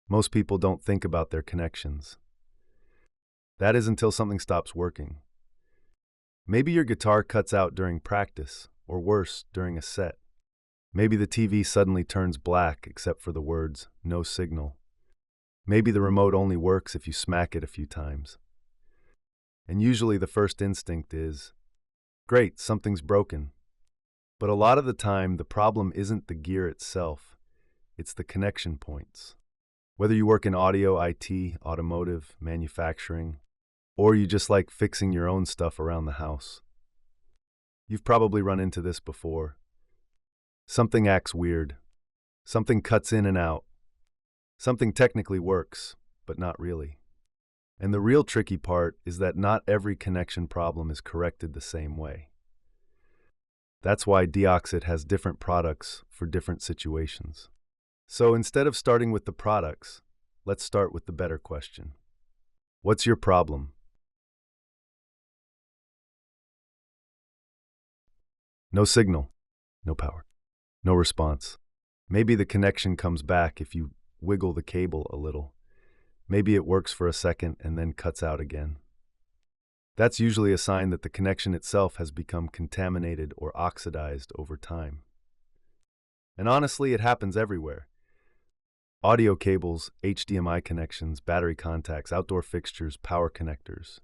Most people don't think about their connections. That is until something stops working. Maybe your guitar cuts out during practice, or worse, during a set. Maybe the TV suddenly turns black except for the words, "no signal." Maybe the remote only works if you smack it a few times. And usually the first instinct is, great, something's broken. But a lot of the time, the problem isn't the gear itself, it's the connection points. Whether you work in audio, IT, automotive, manufacturing, or you just like fixing your own stuff around the house, you've probably run into this before. Something acts weird. Something cuts in and out. Something technically works, but not really. And the real tricky part is that not every connection problem is corrected the same way. That's why DeoxIT has different products for different situations. So instead of starting with the products, let's start with the better question. What's your problem? No signal, no power, no response. Maybe the connection comes back if you wiggle the cable a little. Maybe it works for a second and then cuts out again. That's usually a sign that the connection itself has become contaminated or oxidized over time. And honestly, it happens everywhere. Audio cables, HDMI connections, battery contacts, outdoor fixtures, power connectors.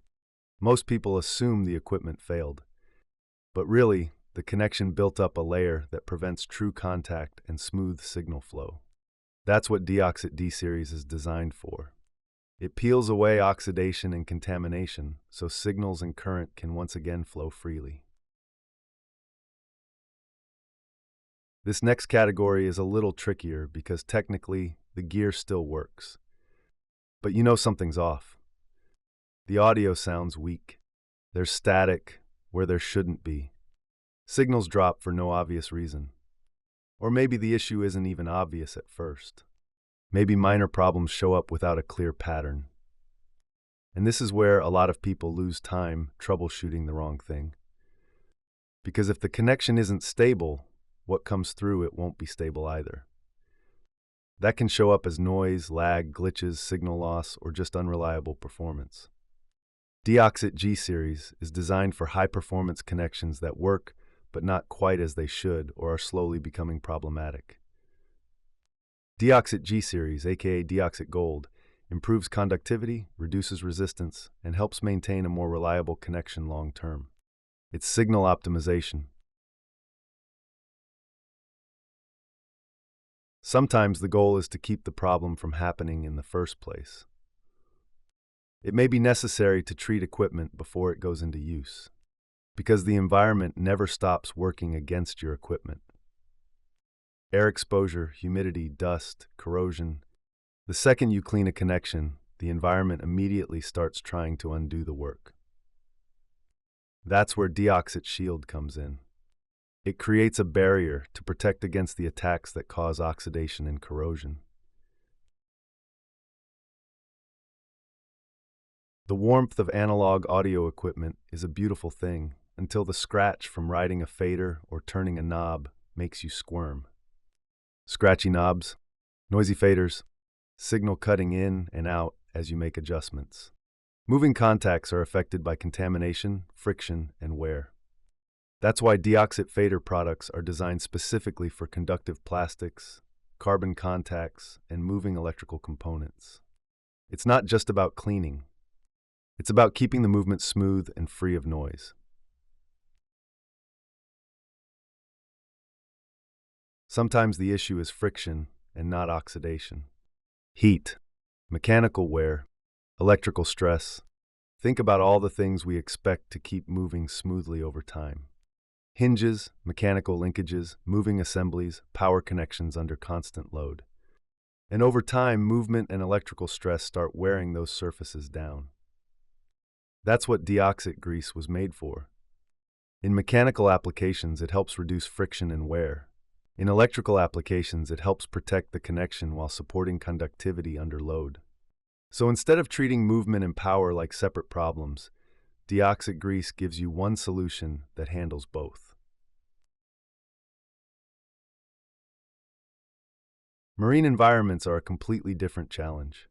Most people assume the equipment failed. But really, the connection built up a layer that prevents true contact and smooth signal flow. That's what DeoxIT D Series is designed for. It peels away oxidation and contamination so signals and current can once again flow freely. This next category is a little trickier because technically the gear still works. But you know something's off. The audio sounds weak. There's static where there shouldn't be. Signals drop for no obvious reason. Or maybe the issue isn't even obvious at first. Maybe minor problems show up without a clear pattern. And this is where a lot of people lose time troubleshooting the wrong thing. Because if the connection isn't stable, what comes through it won't be stable either. That can show up as noise, lag, glitches, signal loss, or just unreliable performance. DeoxIT D Series is designed for high-performance connections that work, but not quite as they should or are slowly becoming problematic. DeoxIT D Series, aka DeoxIT Gold, improves conductivity, reduces resistance, and helps maintain a more reliable connection long-term. It's signal optimization. Sometimes the goal is to keep the problem from happening in the first place. It may be necessary to treat equipment before it goes into use, because the environment never stops working against your equipment. Air exposure, humidity, dust, corrosion. The second you clean a connection, the environment immediately starts trying to undo the work. That's where DeoxIT Shield comes in. It creates a barrier to protect against the attacks that cause oxidation and corrosion. The warmth of analog audio equipment is a beautiful thing until the scratch from riding a fader or turning a knob makes you squirm. Scratchy knobs, noisy faders, signal cutting in and out as you make adjustments. Moving contacts are affected by contamination, friction, and wear. That's why DeoxIT fader products are designed specifically for conductive plastics, carbon contacts, and moving electrical components. It's not just about cleaning. It's about keeping the movement smooth and free of noise. Sometimes the issue is friction and not oxidation. Heat, mechanical wear, electrical stress. Think about all the things we expect to keep moving smoothly over time. Hinges, mechanical linkages, moving assemblies, power connections under constant load. And over time, movement and electrical stress start wearing those surfaces down. That's what DeoxIT grease was made for. In mechanical applications, it helps reduce friction and wear. In electrical applications, it helps protect the connection while supporting conductivity under load. So instead of treating movement and power like separate problems, DeoxIT grease gives you one solution that handles both. Marine environments are a completely different challenge.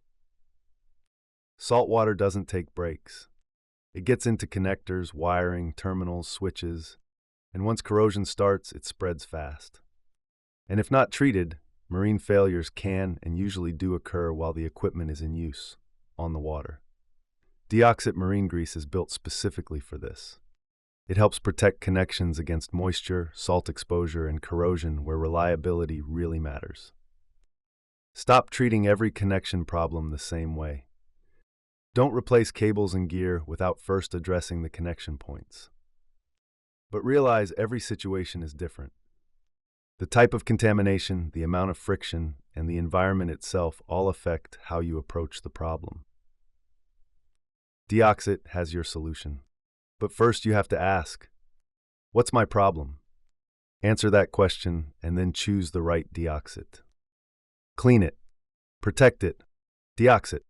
Salt water doesn't take breaks. It gets into connectors, wiring, terminals, switches, and once corrosion starts, it spreads fast. And if not treated, marine failures can and usually do occur while the equipment is in use, on the water. DeoxIT marine grease is built specifically for this. It helps protect connections against moisture, salt exposure, and corrosion where reliability really matters. Stop treating every connection problem the same way. Don't replace cables and gear without first addressing the connection points. But realize every situation is different. The type of contamination, the amount of friction, and the environment itself all affect how you approach the problem. DeoxIT has your solution. But first you have to ask, what's my problem? Answer that question and then choose the right DeoxIT. Clean it. Protect it. DeoxIT.